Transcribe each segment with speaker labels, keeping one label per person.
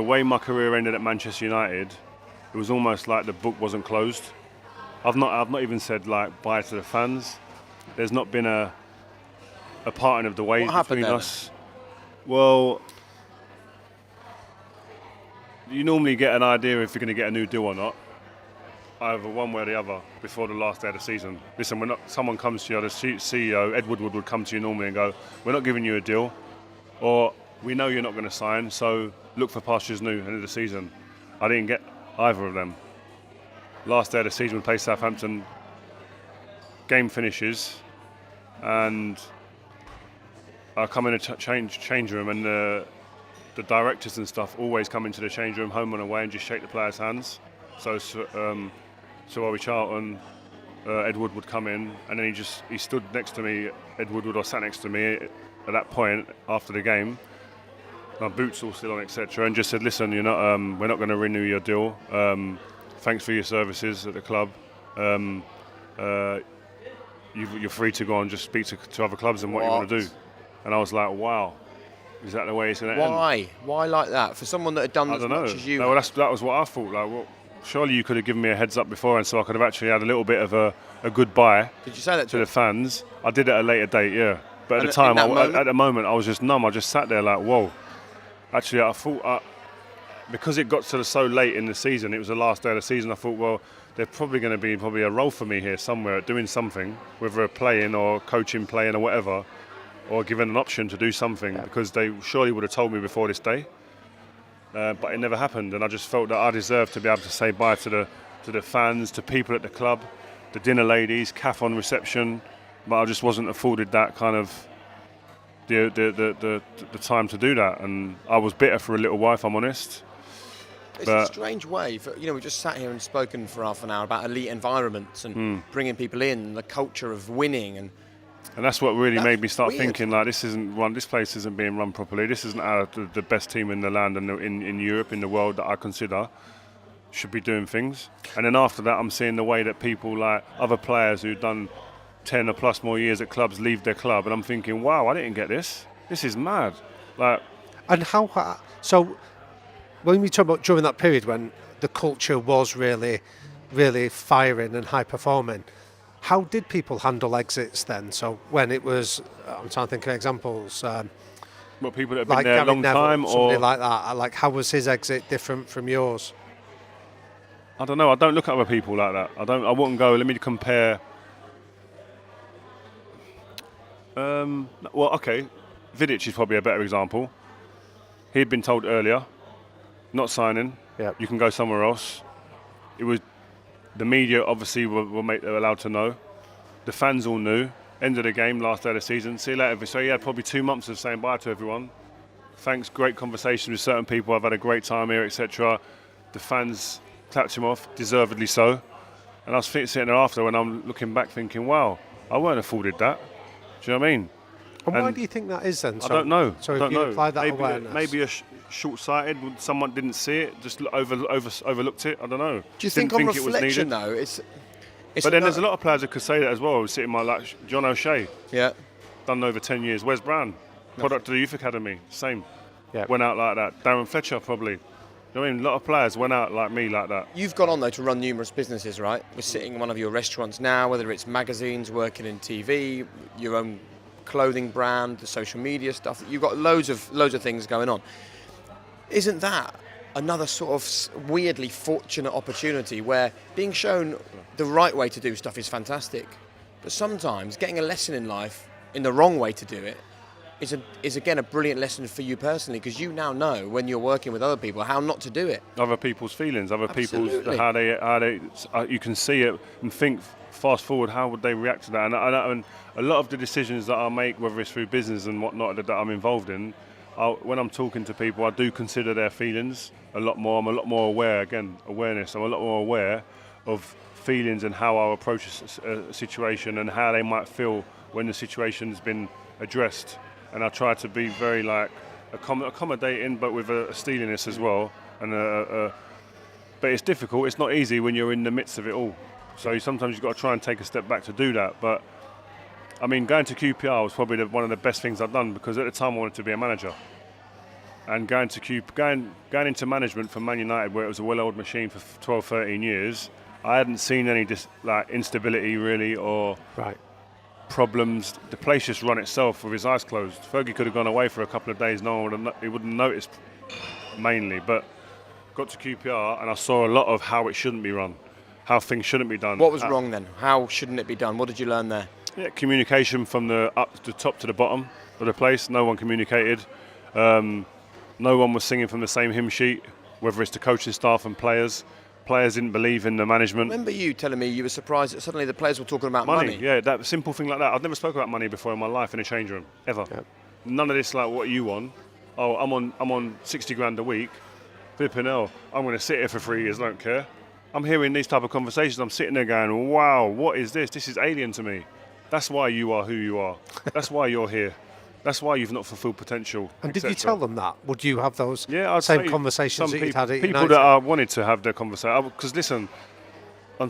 Speaker 1: the way my career ended at Manchester United, it was almost like the book wasn't closed. I've not even said like bye to the fans. There's not been a parting of the ways between us. Well, you normally get an idea if you're going to get a new deal or not, either one way or the other, before the last day of the season. Listen, someone comes to you, the CEO, Ed Woodward, would come to you normally and go, we're not giving you a deal, or we know you're not going to sign, so look for pastures new, end of the season. I didn't get either of them. Last day of the season, we play Southampton, game finishes, and I come in a change room, and the directors and stuff always come into the change room, home and away, and just shake the players' hands. So Sir Charlton, Ed Wood would come in, and then he stood next to me. Ed Woodward or sat next to me at that point after the game. My boots all still on, etc., and just said, "Listen, we're not going to renew your deal. Thanks for your services at the club. You're free to go and just speak to other clubs and what you want to do." And I was like, "Wow, is that the way it's going to end?"
Speaker 2: Why like that? For someone that had done as much as you.
Speaker 1: No, that was what I thought. Like, well, surely you could have given me a heads up before, and so I could have actually had a little bit of a goodbye.
Speaker 2: Did you say that
Speaker 1: to the fans? I did it at a later date, yeah. But at the time, at the moment, I was just numb. I just sat there like, whoa. Actually, I thought, because it got to so late in the season, it was the last day of the season, I thought, well, there's probably going to be a role for me here somewhere, doing something, whether playing or coaching, playing or whatever, or given an option to do something, because they surely would have told me before this day. But it never happened, and I just felt that I deserved to be able to say bye to the fans, to people at the club, the dinner ladies, CAF on reception, but I just wasn't afforded that kind of the time to do that, and I was bitter for a little while, if I'm honest.
Speaker 2: It's a strange way. We just sat here and spoken for half an hour about elite environments and bringing people in, the culture of winning, and
Speaker 1: that's what really made me start thinking, like, this place isn't being run properly. This isn't the best team in the land and in Europe, in the world, that I consider should be doing things. And then after that, I'm seeing the way that people, like other players who've done 10 or plus more years at clubs, leave their club, and I'm thinking, wow, I didn't get this. This is mad. Like,
Speaker 3: and so when we talk about during that period when the culture was really, really firing and high performing, how did people handle exits then? So when it was, I'm trying to think of examples.
Speaker 1: What, people that have
Speaker 3: like
Speaker 1: been there a long time,
Speaker 3: somebody
Speaker 1: or
Speaker 3: like that? Like, how was his exit different from yours?
Speaker 1: I don't know. I don't look at other people like that. I wouldn't go, let me compare. Well, okay, Vidic is probably a better example. He'd been told earlier, not signing.
Speaker 3: Yep.
Speaker 1: You can go somewhere else. It was the media obviously were allowed to know. The fans all knew. End of the game, last day of the season. See you later. So he had probably 2 months of saying bye to everyone. Thanks, great conversations with certain people. I've had a great time here, etc. The fans clapped him off, deservedly so. And I was sitting there after, when I'm looking back, thinking, wow, I weren't afforded that. Do you know what I mean?
Speaker 3: And why do you think that is then?
Speaker 1: I don't know.
Speaker 3: So if you apply that awareness,
Speaker 1: maybe short-sighted. Someone didn't see it, just overlooked it. I don't know.
Speaker 2: Do you think on reflection though, it's
Speaker 1: but then there's a lot of players that could say that as well. Sitting like John O'Shea, done over 10 years. Wes Brown, product of the youth academy, same.
Speaker 3: Yeah.
Speaker 1: Went out like that. Darren Fletcher probably. I mean, a lot of players went out like me, like that.
Speaker 2: You've gone on though to run numerous businesses, right? We're sitting in one of your restaurants now, whether it's magazines, working in TV, your own clothing brand, the social media stuff. You've got loads of things going on. Isn't that another sort of weirdly fortunate opportunity where being shown the right way to do stuff is fantastic, but sometimes getting a lesson in life in the wrong way to do it is again a brilliant lesson for you personally, because you now know when you're working with other people how not to do it.
Speaker 1: Other people's feelings,
Speaker 2: Absolutely.
Speaker 1: people's how they you can see it and think. Fast forward, how would they react to that? And a lot of the decisions that I make, whether it's through business and whatnot that I'm involved in, when I'm talking to people, I do consider their feelings a lot more. I'm a lot more aware. Again, awareness. I'm a lot more aware of feelings and how I approach a situation and how they might feel when the situation's been addressed. And I try to be very accommodating, but with a steeliness as well. And but it's difficult. It's not easy when you're in the midst of it all. So sometimes you've got to try and take a step back to do that. But I mean, going to QPR was probably one of the best things I've done, because at the time I wanted to be a manager. And going into management for Man United, where it was a well-oiled machine for 12, 13 years, I hadn't seen any instability really or
Speaker 3: Right.
Speaker 1: problems. The place just run itself with his eyes closed. Fergie could have gone away for a couple of days. No one he wouldn't notice mainly. But got to QPR and I saw a lot of how it shouldn't be run, how things shouldn't be done.
Speaker 2: What was wrong then? How shouldn't it be done? What did you learn there?
Speaker 1: Yeah, communication from the top to the bottom of the place. No one communicated. No one was singing from the same hymn sheet, whether it's the coaching staff and players. Players didn't believe in the management.
Speaker 2: Remember you telling me you were surprised that suddenly the players were talking about money?
Speaker 1: Yeah, that simple thing like that. I've never spoken about money before in my life in a change room, ever.
Speaker 3: Yep.
Speaker 1: None of this like, what are you on? Oh, I'm on 60 grand a week. Flipping hell, I'm going to sit here for 3 years, don't care. I'm hearing these type of conversations. I'm sitting there going, wow, what is this? This is alien to me. That's why you are who you are. That's why you're here. That's why you've not fulfilled potential.
Speaker 3: And did you tell them that? Would you have those
Speaker 1: I'd
Speaker 3: same
Speaker 1: say
Speaker 3: conversations that you'd had at
Speaker 1: people
Speaker 3: United?
Speaker 1: that I wanted to have their conversation. Because listen,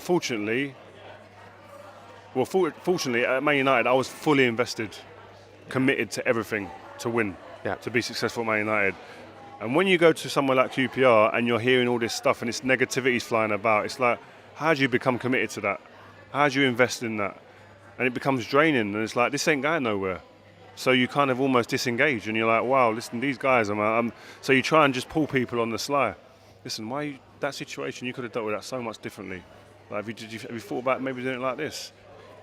Speaker 1: fortunately at Man United, I was fully invested, committed to everything to win, to be successful at Man United. And when you go to somewhere like QPR and you're hearing all this stuff and this negativity's flying about, it's like, how do you become committed to that? How do you invest in that? And it becomes draining, and it's like, this ain't going nowhere. So you kind of almost disengage, and you're like, wow, listen, these guys, so you try and just pull people on the sly. Listen, that situation, you could have dealt with that so much differently. Like, have you thought about maybe doing it like this?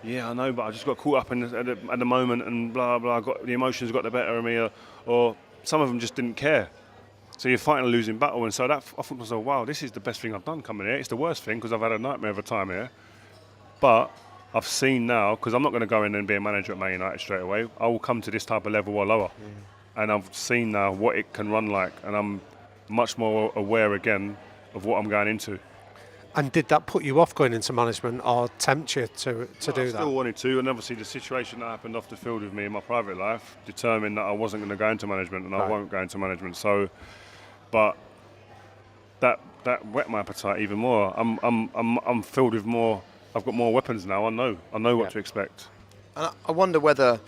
Speaker 1: Yeah, I know, but I just got caught up at the moment, and blah, blah, the emotions got the better of me, or some of them just didn't care. So you're fighting a losing battle, and so I thought to myself, wow, this is the best thing I've done coming here. It's the worst thing, because I've had a nightmare of a time here. But I've seen now, because I'm not going to go in and be a manager at Man United straight away. I will come to this type of level or lower. And I've seen now what it can run like, and I'm much more aware again of what I'm going into.
Speaker 3: And did that put you off going into management or tempt you to do that?
Speaker 1: I still wanted to, and obviously the situation that happened off the field with me in my private life determined that I wasn't going to go into management, and I won't go into management. So, but that whet my appetite even more. I'm filled with more. I've got more weapons now. I know what to expect.
Speaker 2: And I wonder whether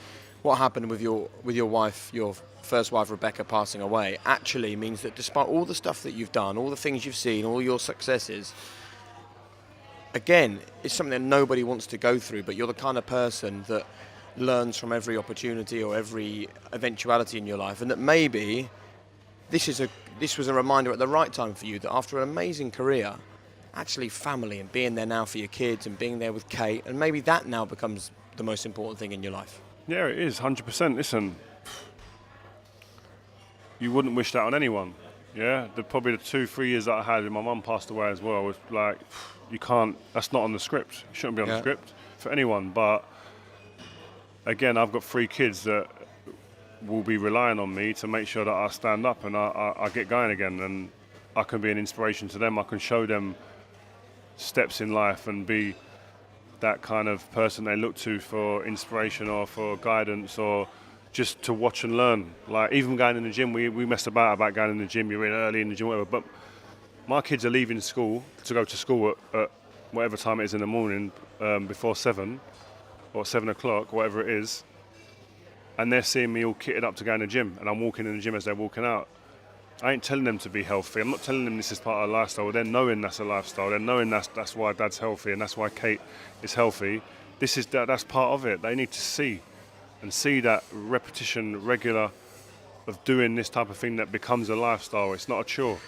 Speaker 2: what happened with your wife, your first wife Rebecca, passing away, actually means that despite all the stuff that you've done, all the things you've seen, all your successes, again, it's something that nobody wants to go through, but you're the kind of person that learns from every opportunity or every eventuality in your life, and that maybe this was a reminder at the right time for you that after an amazing career, actually family and being there now for your kids and being there with Kate, and maybe that now becomes the most important thing in your life.
Speaker 1: Yeah, it is, 100%. Listen, you wouldn't wish that on anyone. Yeah, probably the 2-3 years that I had, and my mum passed away as well, was like, you can't, that's not on the script. It shouldn't be on the script for anyone. But again, I've got 3 kids that will be relying on me to make sure that I stand up and I get going again, and I can be an inspiration to them. I can show them steps in life and be that kind of person they look to for inspiration or for guidance or just to watch and learn. Like even going in the gym, we messed about going in the gym. You're in early in the gym, whatever. But my kids are leaving school to go to school at whatever time it is in the morning, before 7 or 7 o'clock, whatever it is. And they're seeing me all kitted up to go in the gym, and I'm walking in the gym as they're walking out. I ain't telling them to be healthy. I'm not telling them this is part of a lifestyle. They're knowing that's a lifestyle. They're knowing that's why Dad's healthy and that's why Kate is healthy. That's part of it. They need to see that repetition, regular, of doing this type of thing that becomes a lifestyle. It's not a chore.